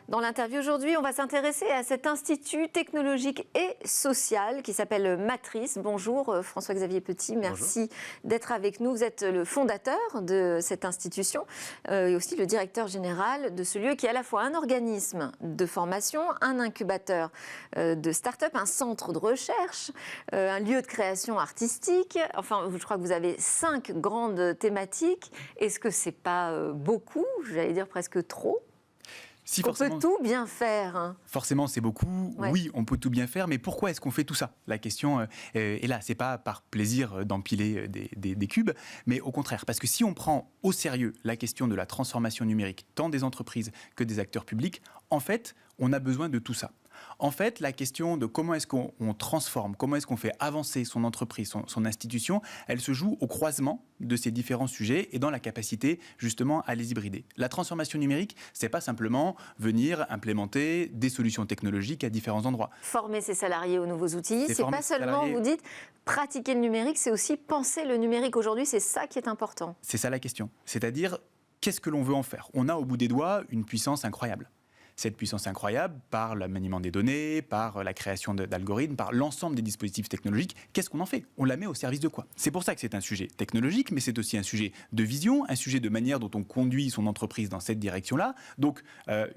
Dans l'interview aujourd'hui, on va s'intéresser à cet institut technologique et social qui s'appelle Matrice. Bonjour François-Xavier Petit, merci d'être avec nous. Vous êtes le fondateur de cette institution et aussi le directeur général de ce lieu qui est à la fois un organisme de formation, un incubateur de start-up, un centre de recherche, un lieu de création artistique. Enfin, je crois que vous avez 5 grandes thématiques. Est-ce que c'est pas beaucoup, j'allais dire presque trop ? Si on peut tout bien faire. Hein. Forcément, c'est beaucoup. Ouais. Oui, on peut tout bien faire, mais pourquoi est-ce qu'on fait tout ça ? La question est là. C'est pas par plaisir d'empiler des cubes, mais au contraire, parce que si on prend au sérieux la question de la transformation numérique, tant des entreprises que des acteurs publics, en fait, on a besoin de tout ça. En fait, la question de comment est-ce qu'on transforme, comment est-ce qu'on fait avancer son entreprise, son institution, elle se joue au croisement de ces différents sujets et dans la capacité justement à les hybrider. La transformation numérique, c'est pas simplement venir implémenter des solutions technologiques à différents endroits. Former ses salariés aux nouveaux outils, c'est pas seulement, vous dites, pratiquer le numérique, c'est aussi penser le numérique aujourd'hui, c'est ça qui est important. C'est ça la question, c'est-à-dire qu'est-ce que l'on veut en faire ? On a au bout des doigts une puissance incroyable. Cette puissance incroyable, par le maniement des données, par la création d'algorithmes, par l'ensemble des dispositifs technologiques, qu'est-ce qu'on en fait ? On la met au service de quoi ? C'est pour ça que c'est un sujet technologique, mais c'est aussi un sujet de vision, un sujet de manière dont on conduit son entreprise dans cette direction-là. Donc,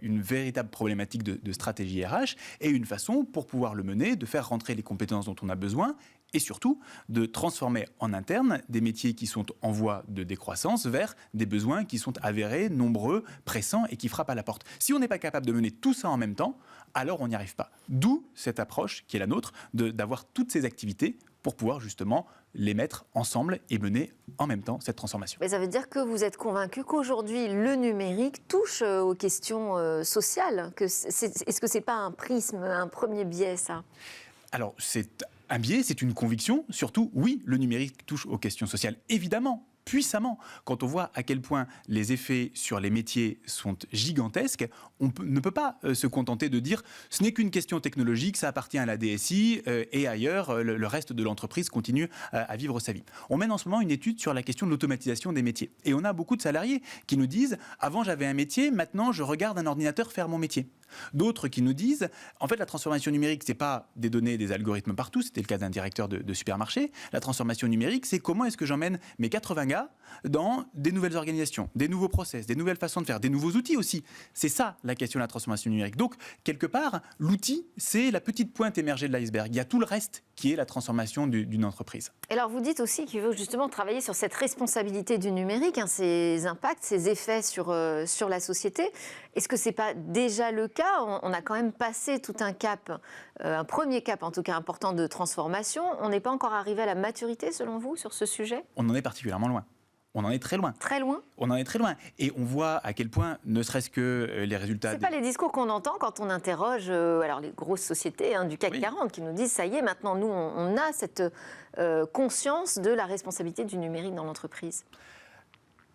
une véritable problématique de stratégie RH et une façon, pour pouvoir le mener, de faire rentrer les compétences dont on a besoin et surtout de transformer en interne des métiers qui sont en voie de décroissance vers des besoins qui sont avérés, nombreux, pressants et qui frappent à la porte. Si on n'est pas capable de mener tout ça en même temps, alors on n'y arrive pas. D'où cette approche qui est la nôtre, d'avoir toutes ces activités pour pouvoir justement les mettre ensemble et mener en même temps cette transformation. Mais ça veut dire que vous êtes convaincu qu'aujourd'hui, le numérique touche aux questions sociales. Est-ce que ce n'est pas un prisme, un premier biais, ça ? Alors, c'est un biais, c'est une conviction. Surtout, oui, le numérique touche aux questions sociales, évidemment, puissamment. Quand on voit à quel point les effets sur les métiers sont gigantesques, ne peut pas se contenter de dire « ce n'est qu'une question technologique, ça appartient à la DSI et ailleurs, le reste de l'entreprise continue à vivre sa vie ». On mène en ce moment une étude sur la question de l'automatisation des métiers. Et on a beaucoup de salariés qui nous disent « avant j'avais un métier, maintenant je regarde un ordinateur faire mon métier ». D'autres qui nous disent, en fait, la transformation numérique, c'est pas des données, des algorithmes partout, c'était le cas d'un directeur de supermarché. La transformation numérique, c'est comment est-ce que j'emmène mes 80 gars dans des nouvelles organisations, des nouveaux process, des nouvelles façons de faire, des nouveaux outils aussi. C'est ça, la question de la transformation numérique. Donc, quelque part, l'outil, c'est la petite pointe émergée de l'iceberg. Il y a tout le reste qui est la transformation d'une entreprise. Et alors, vous dites aussi qu'il veut justement travailler sur cette responsabilité du numérique, hein, ses impacts, ses effets sur la société. Est-ce que ce n'est pas déjà le cas ? On a quand même passé tout un cap, un premier cap en tout cas important de transformation. On n'est pas encore arrivé à la maturité, selon vous, sur ce sujet ? On en est particulièrement loin. On en est très loin. Très loin ? On en est très loin. Et on voit à quel point, ne serait-ce que les résultats... Ce n'est pas les discours qu'on entend quand on interroge alors les grosses sociétés du CAC 40 qui nous disent « ça y est, maintenant, nous, on a cette conscience de la responsabilité du numérique dans l'entreprise ».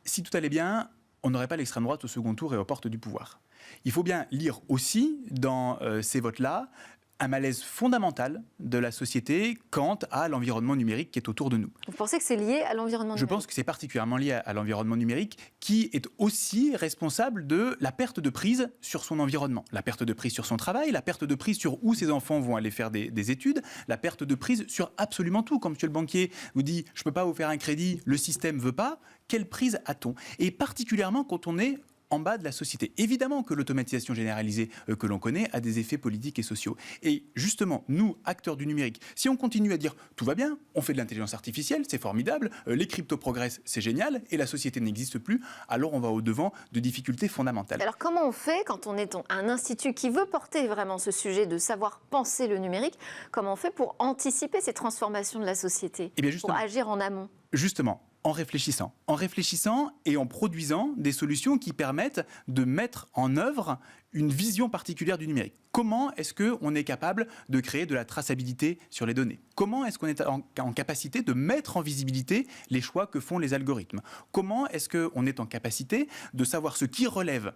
Si tout allait bien, on n'aurait pas l'extrême droite au second tour et aux portes du pouvoir. Il faut bien lire aussi dans ces votes-là un malaise fondamental de la société quant à l'environnement numérique qui est autour de nous. Vous pensez que c'est lié à l'environnement numérique ? Je pense que c'est particulièrement lié à l'environnement numérique qui est aussi responsable de la perte de prise sur son environnement, la perte de prise sur son travail, la perte de prise sur où ses enfants vont aller faire des études, la perte de prise sur absolument tout. Quand monsieur le banquier vous dit « je ne peux pas vous faire un crédit, le système ne veut pas », quelle prise a-t-on ? Et particulièrement quand on est en bas de la société. Évidemment que l'automatisation généralisée que l'on connaît a des effets politiques et sociaux. Et justement, nous, acteurs du numérique, si on continue à dire tout va bien, on fait de l'intelligence artificielle, c'est formidable, les cryptos progressent, c'est génial, et la société n'existe plus, alors on va au-devant de difficultés fondamentales. Alors comment on fait quand on est un institut qui veut porter vraiment ce sujet de savoir penser le numérique, comment on fait pour anticiper ces transformations de la société, pour agir en amont ? Justement, en réfléchissant et en produisant des solutions qui permettent de mettre en œuvre une vision particulière du numérique. Comment est-ce qu'on est capable de créer de la traçabilité sur les données ? Comment est-ce qu'on est en capacité de mettre en visibilité les choix que font les algorithmes ? Comment est-ce qu'on est en capacité de savoir ce qui relève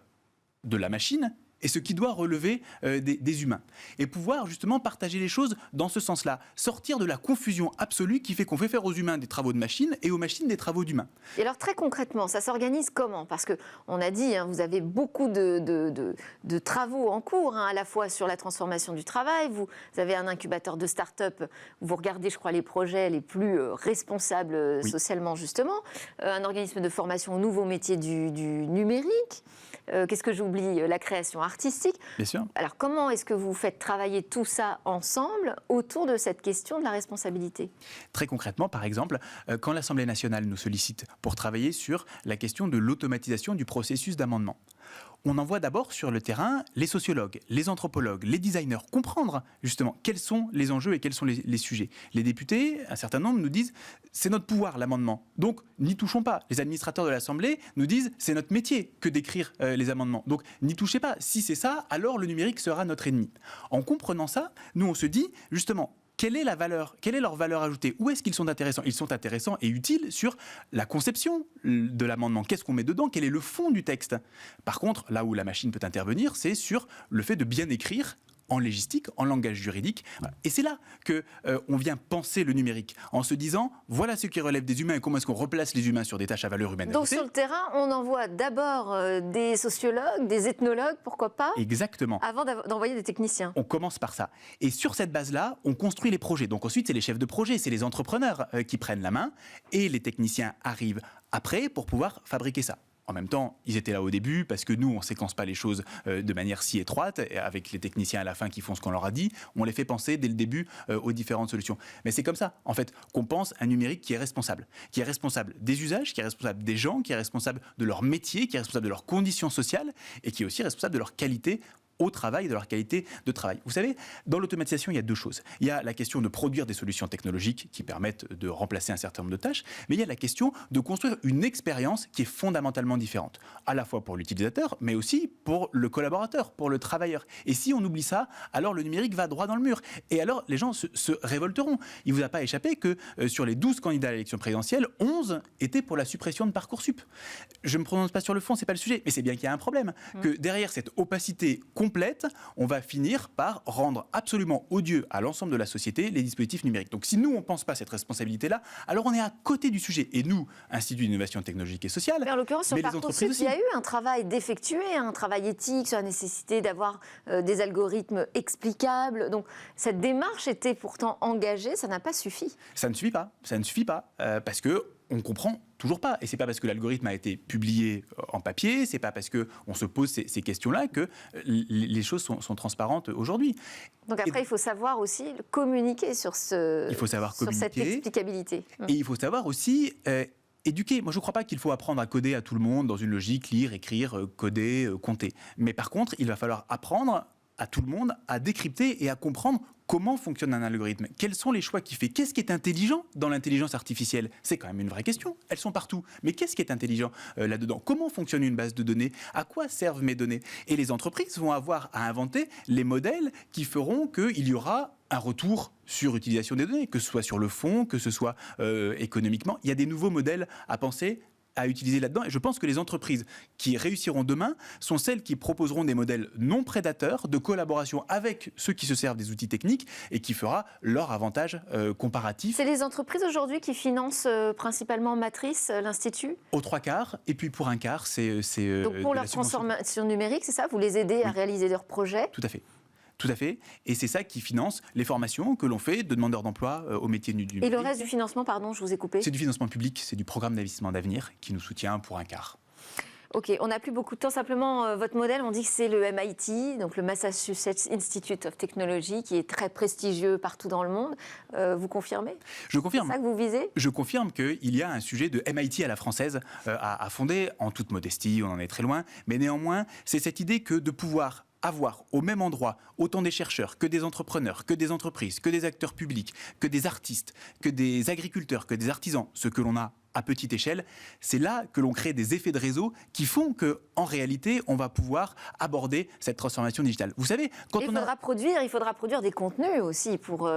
de la machine et ce qui doit relever des humains. Et pouvoir justement partager les choses dans ce sens-là. Sortir de la confusion absolue qui fait qu'on fait faire aux humains des travaux de machines et aux machines des travaux d'humains. Et alors très concrètement, ça s'organise comment? Parce qu'on a dit, vous avez beaucoup de travaux en cours, à la fois sur la transformation du travail, vous avez un incubateur de start-up, vous regardez, je crois, les projets les plus responsables socialement, justement, un organisme de formation aux nouveaux métiers du numérique. Qu'est-ce que j'oublie? La création artistique. Bien sûr. Alors, comment est-ce que vous faites travailler tout ça ensemble autour de cette question de la responsabilité? Très concrètement, par exemple, quand l'Assemblée nationale nous sollicite pour travailler sur la question de l'automatisation du processus d'amendement, on envoie d'abord sur le terrain les sociologues, les anthropologues, les designers, comprendre justement quels sont les enjeux et quels sont les sujets. Les députés, un certain nombre, nous disent c'est notre pouvoir l'amendement, donc n'y touchons pas. Les administrateurs de l'Assemblée nous disent c'est notre métier que d'écrire les amendements, donc n'y touchez pas. Si c'est ça, alors le numérique sera notre ennemi. En comprenant ça, nous on se dit justement quelle est leur valeur ajoutée? Où est-ce qu'ils sont intéressants? Ils sont intéressants et utiles sur la conception de l'amendement. Qu'est-ce qu'on met dedans? Quel est le fond du texte? Par contre, là où la machine peut intervenir, c'est sur le fait de bien écrire en légistique, en langage juridique. Et c'est là qu'on vient penser le numérique, en se disant, voilà ce qui relève des humains et comment est-ce qu'on replace les humains sur des tâches à valeur humaine. Donc sur le terrain, on envoie d'abord des sociologues, des ethnologues, pourquoi pas? Exactement. Avant d'envoyer des techniciens. On commence par ça. Et sur cette base-là, on construit les projets. Donc ensuite, c'est les chefs de projet, c'est les entrepreneurs qui prennent la main, et les techniciens arrivent après pour pouvoir fabriquer ça. En même temps, ils étaient là au début parce que nous, on ne séquence pas les choses de manière si étroite, avec les techniciens à la fin qui font ce qu'on leur a dit. On les fait penser dès le début aux différentes solutions. Mais c'est comme ça, en fait, qu'on pense un numérique qui est responsable des usages, qui est responsable des gens, qui est responsable de leur métier, qui est responsable de leurs conditions sociales et qui est aussi responsable de leur qualité au travail, de leur qualité de travail. Vous savez, dans l'automatisation, il y a deux choses. Il y a la question de produire des solutions technologiques qui permettent de remplacer un certain nombre de tâches, mais il y a la question de construire une expérience qui est fondamentalement différente, à la fois pour l'utilisateur, mais aussi pour le collaborateur, pour le travailleur. Et si on oublie ça, alors le numérique va droit dans le mur. Et alors, les gens se révolteront. Il ne vous a pas échappé que sur les 12 candidats à l'élection présidentielle, 11 étaient pour la suppression de Parcoursup. Je ne me prononce pas sur le fond, ce n'est pas le sujet, mais c'est bien qu'il y a un problème, que derrière cette opacité complète, on va finir par rendre absolument odieux à l'ensemble de la société les dispositifs numériques. Donc si nous, on ne pense pas cette responsabilité-là, alors on est à côté du sujet. Et nous, Institut d'innovation technologique et sociale, mais en l'occurrence, sur mais les Parcoursup, entreprises aussi. il y a eu un travail d'effectuer, un travail éthique sur la nécessité d'avoir des algorithmes explicables. Donc cette démarche était pourtant engagée, ça n'a pas suffi. Ça ne suffit pas, parce que on comprend toujours pas. Et c'est pas parce que l'algorithme a été publié en papier, c'est pas parce qu'on se pose ces questions-là que les choses sont transparentes aujourd'hui. Donc après, il faut savoir aussi communiquer sur cette explicabilité. Et il faut savoir aussi éduquer. Moi, je ne crois pas qu'il faut apprendre à coder à tout le monde dans une logique, lire, écrire, coder, compter. Mais par contre, il va falloir apprendre à tout le monde à décrypter et à comprendre comment fonctionne un algorithme, quels sont les choix qu'il fait, qu'est-ce qui est intelligent dans l'intelligence artificielle. C'est quand même une vraie question, elles sont partout. Mais qu'est-ce qui est intelligent là-dedans? Comment fonctionne une base de données? À quoi servent mes données? Et les entreprises vont avoir à inventer les modèles qui feront qu'il y aura un retour sur l'utilisation des données, que ce soit sur le fond, que ce soit économiquement. Il y a des nouveaux modèles à penser, à utiliser là-dedans. Et je pense que les entreprises qui réussiront demain sont celles qui proposeront des modèles non prédateurs de collaboration avec ceux qui se servent des outils techniques et qui fera leur avantage comparatif. C'est les entreprises aujourd'hui qui financent principalement Matrice, l'Institut? Aux 3/4, et puis pour un quart, c'est donc pour leur transformation numérique, c'est ça? Vous les aidez à réaliser leurs projets? Tout à fait. Tout à fait. Et c'est ça qui finance les formations que l'on fait de demandeurs d'emploi au métier du numérique. Et le reste du financement, pardon, je vous ai coupé? C'est du financement public, c'est du programme d'investissement d'avenir qui nous soutient pour un quart. Ok, on n'a plus beaucoup de temps. Simplement, votre modèle, on dit que c'est le MIT, donc le Massachusetts Institute of Technology, qui est très prestigieux partout dans le monde. Vous confirmez? Je confirme. C'est ça que vous visez? Je confirme qu'il y a un sujet de MIT à la française à fonder, en toute modestie, on en est très loin. Mais néanmoins, c'est cette idée que de pouvoir avoir au même endroit autant des chercheurs que des entrepreneurs, que des entreprises, que des acteurs publics, que des artistes, que des agriculteurs, que des artisans, ce que l'on a à petite échelle. C'est là que l'on crée des effets de réseau qui font qu'en réalité, on va pouvoir aborder cette transformation digitale. Vous savez, quand il faudra produire des contenus aussi pour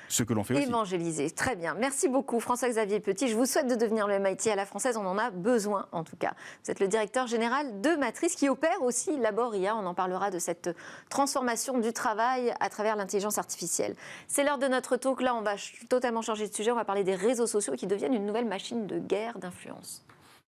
ce que l'on fait évangéliser. Aussi. Très bien. Merci beaucoup, François-Xavier Petit. Je vous souhaite de devenir le MIT à la française. On en a besoin, en tout cas. Vous êtes le directeur général de Matrice, qui opère aussi Labor IA. On en parlera de cette transformation du travail à travers l'intelligence artificielle. C'est l'heure de notre talk. Là, on va totalement changer de sujet. On va parler des réseaux sociaux qui deviennent une nouvelle machine de guerre d'influence.